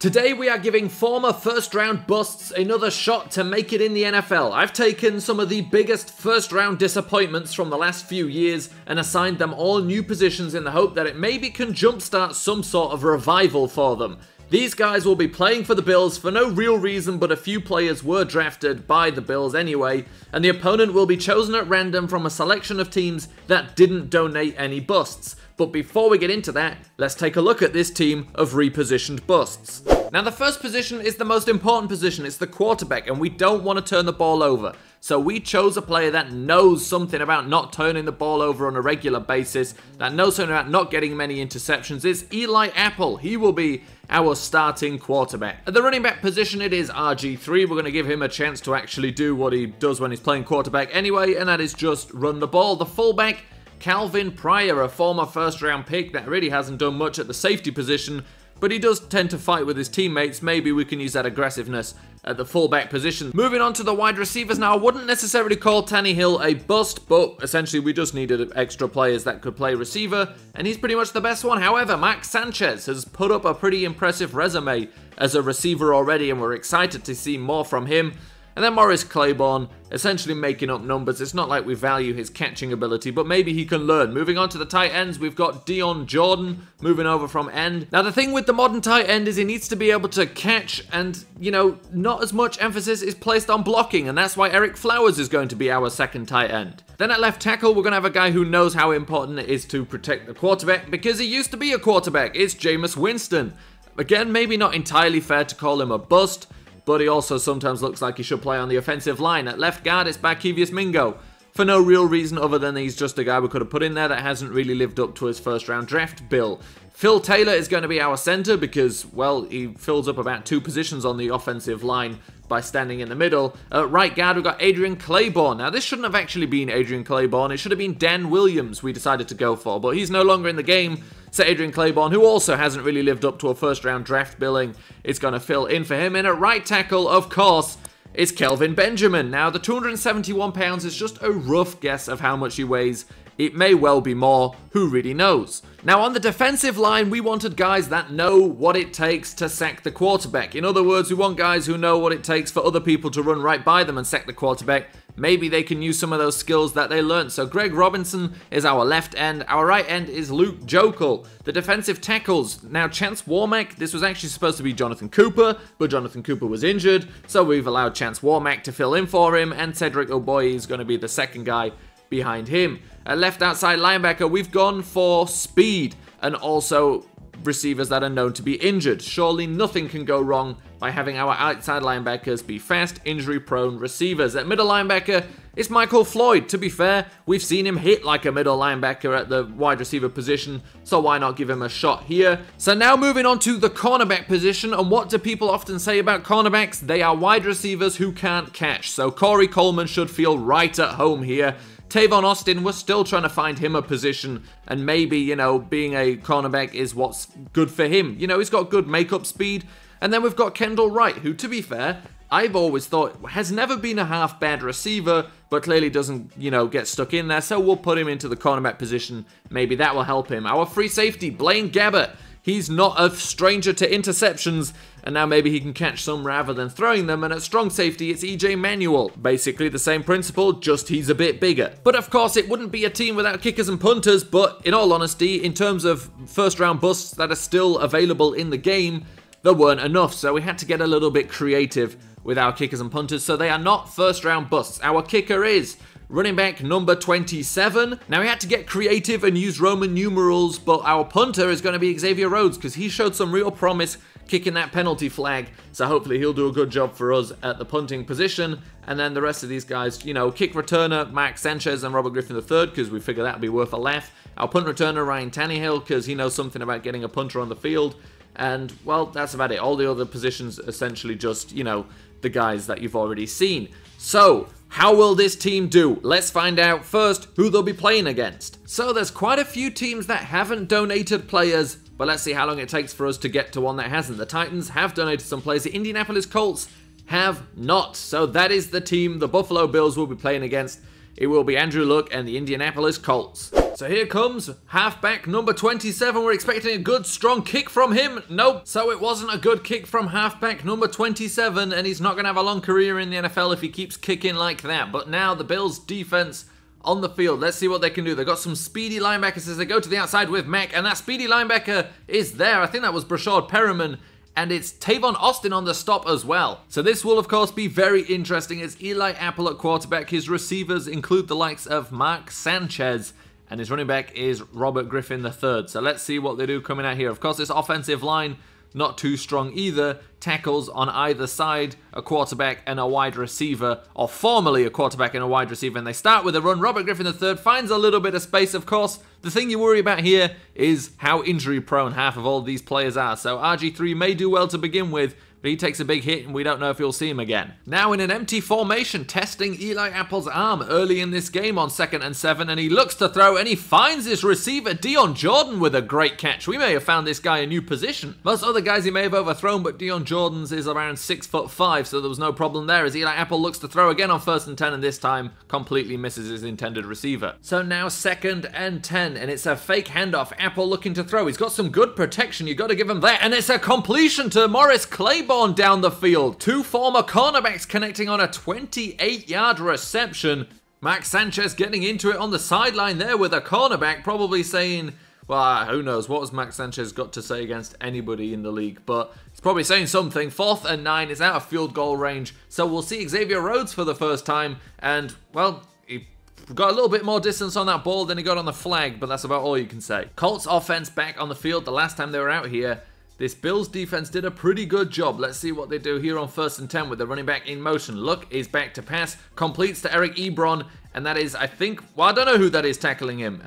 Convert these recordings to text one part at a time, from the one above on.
Today we are giving former first round busts another shot to make it in the NFL. I've taken some of the biggest first round disappointments from the last few years and assigned them all new positions in the hope that it maybe can jumpstart some sort of revival for them. These guys will be playing for the Bills for no real reason, but a few players were drafted by the Bills anyway, and the opponent will be chosen at random from a selection of teams that didn't donate any busts. But before we get into that, let's take a look at this team of repositioned busts. Now the first position is the most important position, it's the quarterback, and we don't want to turn the ball over. So we chose a player that knows something about not turning the ball over on a regular basis, that knows something about not getting many interceptions. It's Eli Apple. He will be our starting quarterback. At the running back position, it is RG3. We're going to give him a chance to actually do what he does when he's playing quarterback anyway, and that is just run the ball. The fullback, Calvin Pryor, a former first-round pick that really hasn't done much at the safety position, but he does tend to fight with his teammates. Maybe we can use that aggressiveness at the fullback position. Moving on to the wide receivers now, I wouldn't necessarily call Tannehill a bust, but essentially we just needed extra players that could play receiver, and he's pretty much the best one. However, Mark Sanchez has put up a pretty impressive resume as a receiver already, and we're excited to see more from him. And then Morris Claiborne, essentially making up numbers. It's not like we value his catching ability, but maybe he can learn. Moving on to the tight ends, we've got Dion Jordan moving over from end. Now the thing with the modern tight end is he needs to be able to catch, and, you know, not as much emphasis is placed on blocking, and that's why Eric Flowers is going to be our second tight end. Then at left tackle, we're going to have a guy who knows how important it is to protect the quarterback, because he used to be a quarterback. It's Jameis Winston. Again, maybe not entirely fair to call him a bust, but he also sometimes looks like he should play on the offensive line. At left guard, it's Barkevious Mingo. For no real reason other than he's just a guy we could have put in there that hasn't really lived up to his first round draft bill. Phil Taylor is going to be our center because, well, he fills up about 2 positions on the offensive line by standing in the middle. At right guard, we've got Adrian Claiborne. Now, this shouldn't have actually been Adrian Claiborne. It should have been Dan Williams we decided to go for, but he's no longer in the game. So Adrian Claiborne, who also hasn't really lived up to a first-round draft billing, is going to fill in for him. And at right tackle, of course, is Kelvin Benjamin. Now, the 271 pounds is just a rough guess of how much he weighs. It may well be more, who really knows? Now on the defensive line, we wanted guys that know what it takes to sack the quarterback. In other words, we want guys who know what it takes for other people to run right by them and sack the quarterback. Maybe they can use some of those skills that they learned. So Greg Robinson is our left end. Our right end is Luke Jokel. The defensive tackles, now Chance Warmack, this was actually supposed to be Jonathan Cooper, but Jonathan Cooper was injured, so we've allowed Chance Warmack to fill in for him, and Cedric Ogboye is going to be the second guy behind him. At left outside linebacker, we've gone for speed and also receivers that are known to be injured. Surely nothing can go wrong by having our outside linebackers be fast, injury-prone receivers. At middle linebacker, it's Michael Floyd. To be fair, we've seen him hit like a middle linebacker at the wide receiver position, so why not give him a shot here? So now moving on to the cornerback position, and what do people often say about cornerbacks? They are wide receivers who can't catch, so Corey Coleman should feel right at home here. Tavon Austin, we're still trying to find him a position, and maybe, you know, being a cornerback is what's good for him. You know, he's got good makeup speed. And then we've got Kendall Wright, who, to be fair, I've always thought has never been a half-bad receiver, but clearly doesn't, you know, get stuck in there, so we'll put him into the cornerback position. Maybe that will help him. Our free safety, Blaine Gabbert. He's not a stranger to interceptions, and now maybe he can catch some rather than throwing them. And at strong safety, it's EJ Manuel. Basically the same principle, just he's a bit bigger. But of course, it wouldn't be a team without kickers and punters, but in all honesty, in terms of first-round busts that are still available in the game, there weren't enough, so we had to get a little bit creative with our kickers and punters, so they are not first-round busts. Our kicker is running back number 27. Now, we had to get creative and use Roman numerals, but our punter is going to be Xavier Rhodes because he showed some real promise kicking that penalty flag, so hopefully he'll do a good job for us at the punting position. And then the rest of these guys, you know, kick returner, Mark Sanchez and Robert Griffin III, because we figure that would be worth a laugh. Our punt returner, Ryan Tannehill, because he knows something about getting a punter on the field. And, well, that's about it. All the other positions essentially just, you know, the guys that you've already seen. So, how will this team do? Let's find out first who they'll be playing against. So there's quite a few teams that haven't donated players, but let's see how long it takes for us to get to one that hasn't. The Titans have donated some players. The Indianapolis Colts have not. So that is the team the Buffalo Bills will be playing against. It will be Andrew Luck and the Indianapolis Colts. So here comes halfback number 27. We're expecting a good, strong kick from him. Nope. So it wasn't a good kick from halfback number 27, and he's not going to have a long career in the NFL if he keeps kicking like that. But now the Bills' defense on the field. Let's see what they can do. They've got some speedy linebackers as they go to the outside with Mack, and that speedy linebacker is there. I think that was Brashard Perriman, and it's Tavon Austin on the stop as well. So this will, of course, be very interesting as Eli Apple at quarterback. His receivers include the likes of Mark Sanchez, and his running back is Robert Griffin III. So let's see what they do coming out here. Of course, this offensive line, not too strong either. Tackles on either side, a quarterback and a wide receiver, or formerly a quarterback and a wide receiver, and they start with a run. Robert Griffin III finds a little bit of space, of course. The thing you worry about here is how injury prone half of all of these players are. So RG3 may do well to begin with, but he takes a big hit and we don't know if you'll see him again. Now in an empty formation, testing Eli Apple's arm early in this game on 2nd and 7, and he looks to throw and he finds his receiver, Dion Jordan, with a great catch. We may have found this guy a new position. Most other guys he may have overthrown, but Dion Jordan's is around 6'5", so there was no problem there as Eli Apple looks to throw again on 1st and 10, and this time completely misses his intended receiver. So now 2nd and 10, and it's a fake handoff. Apple looking to throw. He's got some good protection, you got to give him that, and it's a completion to Morris Claiborne down the field. Two former cornerbacks connecting on a 28-yard reception. Max Sanchez getting into it on the sideline there with a cornerback, probably saying, well, who knows, what has Max Sanchez got to say against anybody in the league, but he's probably saying something. 4th and 9 is out of field goal range, so we'll see Xavier Rhodes for the first time, and, well, he got a little bit more distance on that ball than he got on the flag, but that's about all you can say. Colts offense back on the field. The last time they were out here, this Bills defense did a pretty good job. Let's see what they do here on 1st and 10 with the running back in motion. Look is back to pass, completes to Eric Ebron, and that is, I think, well, I don't know who that is tackling him,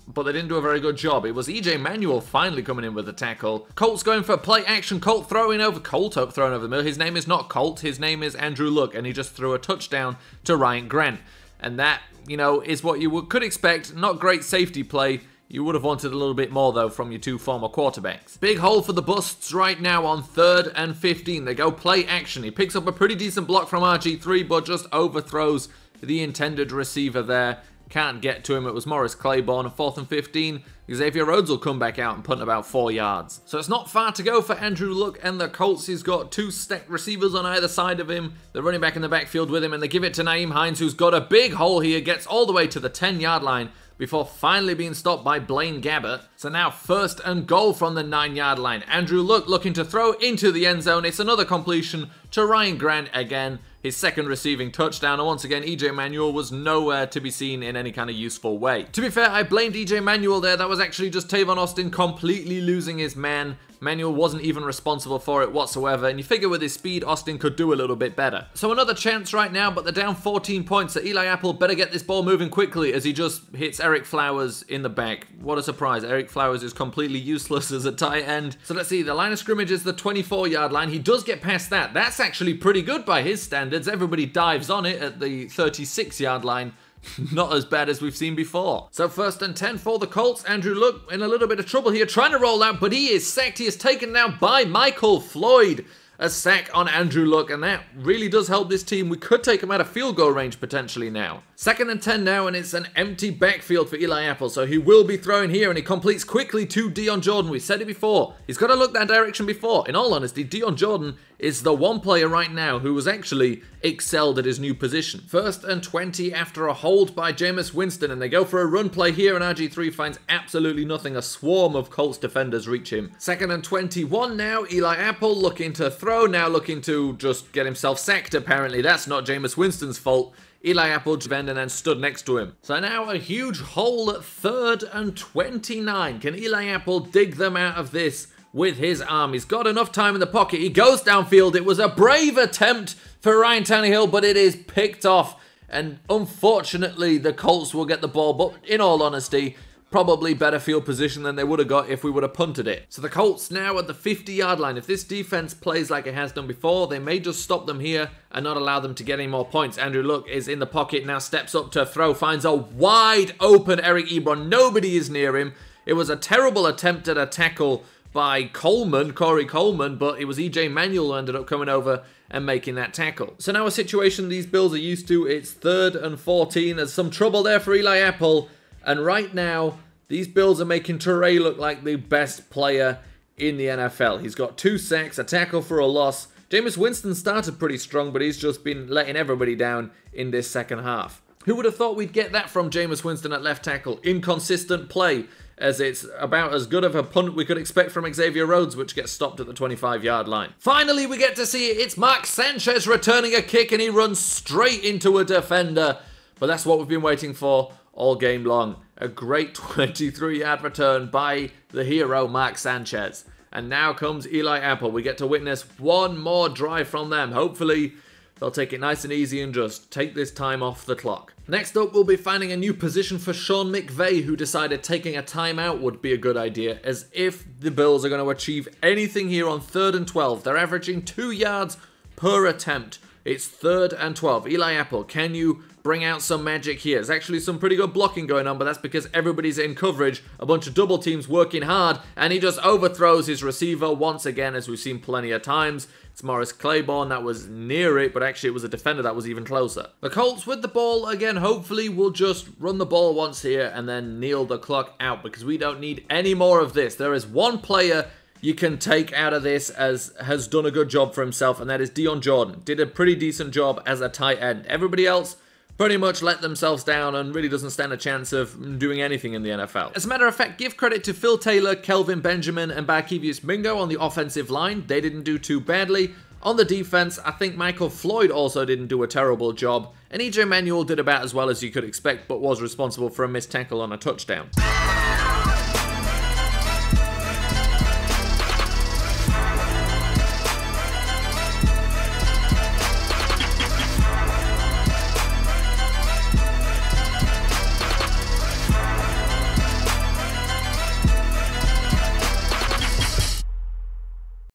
but they didn't do a very good job. It was EJ Manuel finally coming in with the tackle. Colt's going for play action. Colt throwing over the middle. His name is not Colt, his name is Andrew Luck, and he just threw a touchdown to Ryan Grant. And that, you know, is what you could expect. Not great safety play. You would have wanted a little bit more, though, from your two former quarterbacks. Big hole for the busts right now on 3rd and 15. They go play action. He picks up a pretty decent block from RG3, but just overthrows the intended receiver there. Can't get to him. It was Morris Claiborne. 4th and 15. Xavier Rhodes will come back out and punt about 4 yards. So it's not far to go for Andrew Luck and the Colts. He's got two stacked receivers on either side of him. The running back in the backfield with him, and they give it to Nyheim Hines, who's got a big hole here. Gets all the way to the 10-yard line before finally being stopped by Blaine Gabbert. So now 1st and goal from the 9-yard line. Andrew Luck looking to throw into the end zone. It's another completion to Ryan Grant again. His 2nd receiving touchdown, and once again, EJ Manuel was nowhere to be seen in any kind of useful way. To be fair, I blamed EJ Manuel there. That was actually just Tavon Austin completely losing his man. Manuel wasn't even responsible for it whatsoever, and you figure with his speed, Austin could do a little bit better. So another chance right now, but they're down 14 points, so Eli Apple better get this ball moving quickly as he just hits Eric Flowers in the back. What a surprise. Eric Flowers is completely useless as a tight end. So let's see, the line of scrimmage is the 24-yard line. He does get past that. That's actually pretty good by his standards. Everybody dives on it at the 36-yard line. Not as bad as we've seen before. So 1st and 10 for the Colts. Andrew Luck in a little bit of trouble here, trying to roll out, but he is sacked. He is taken down by Michael Floyd. A sack on Andrew Luck, and that really does help this team. We could take him out of field goal range potentially now. 2nd and 10 now, and it's an empty backfield for Eli Apple, so he will be throwing here, and he completes quickly to Dion Jordan. We said it before. He's got to look that direction before. In all honesty, Dion Jordan is the one player right now who has actually excelled at his new position. 1st and 20 after a hold by Jameis Winston, and they go for a run play here, and RG3 finds absolutely nothing. A swarm of Colts defenders reach him. 2nd and 21 now. Eli Apple looking to throw, now looking to just get himself sacked, apparently. That's not Jameis Winston's fault. Eli Apple and then stood next to him. So now a huge hole at 3rd and 29. Can Eli Apple dig them out of this with his arm? He's got enough time in the pocket. He goes downfield. It was a brave attempt for Ryan Tannehill, but it is picked off. And unfortunately, the Colts will get the ball, but in all honesty, probably better field position than they would have got if we would have punted it. So the Colts now at the 50-yard line. If this defense plays like it has done before, they may just stop them here and not allow them to get any more points. Andrew Luck is in the pocket, now steps up to throw, finds a wide open Eric Ebron. Nobody is near him. It was a terrible attempt at a tackle by Corey Coleman, but it was EJ Manuel who ended up coming over and making that tackle. So now a situation these Bills are used to. It's 3rd and 14. There's some trouble there for Eli Apple. And right now, these Bills are making Toure look like the best player in the NFL. He's got 2 sacks, a tackle for a loss. Jameis Winston started pretty strong, but he's just been letting everybody down in this second half. Who would have thought we'd get that from Jameis Winston at left tackle? Inconsistent play, as it's about as good of a punt we could expect from Xavier Rhodes, which gets stopped at the 25-yard line. Finally, we get to see it. It's Mark Sanchez returning a kick, and he runs straight into a defender. But that's what we've been waiting for all game long. A great 23-yard return by the hero, Mark Sanchez. And now comes Eli Apple. We get to witness one more drive from them. Hopefully, they'll take it nice and easy and just take this time off the clock. Next up, we'll be finding a new position for Sean McVay, who decided taking a timeout would be a good idea, as if the Bills are going to achieve anything here on 3rd and 12. They're averaging 2 yards per attempt. It's 3rd and 12. Eli Apple, can you bring out some magic here? There's actually some pretty good blocking going on, but that's because everybody's in coverage. A bunch of double teams working hard, and he just overthrows his receiver once again, as we've seen plenty of times. It's Morris Claiborne that was near it, but actually it was a defender that was even closer. The Colts with the ball, again, hopefully will just run the ball once here and then kneel the clock out, because we don't need any more of this. There is one player you can take out of this as has done a good job for himself, and that is Dion Jordan. Did a pretty decent job as a tight end. Everybody else pretty much let themselves down and really doesn't stand a chance of doing anything in the NFL. As a matter of fact, give credit to Phil Taylor, Kelvin Benjamin, and Barkevius Mingo on the offensive line. They didn't do too badly. On the defense, I think Michael Floyd also didn't do a terrible job, and EJ Manuel did about as well as you could expect, but was responsible for a missed tackle on a touchdown.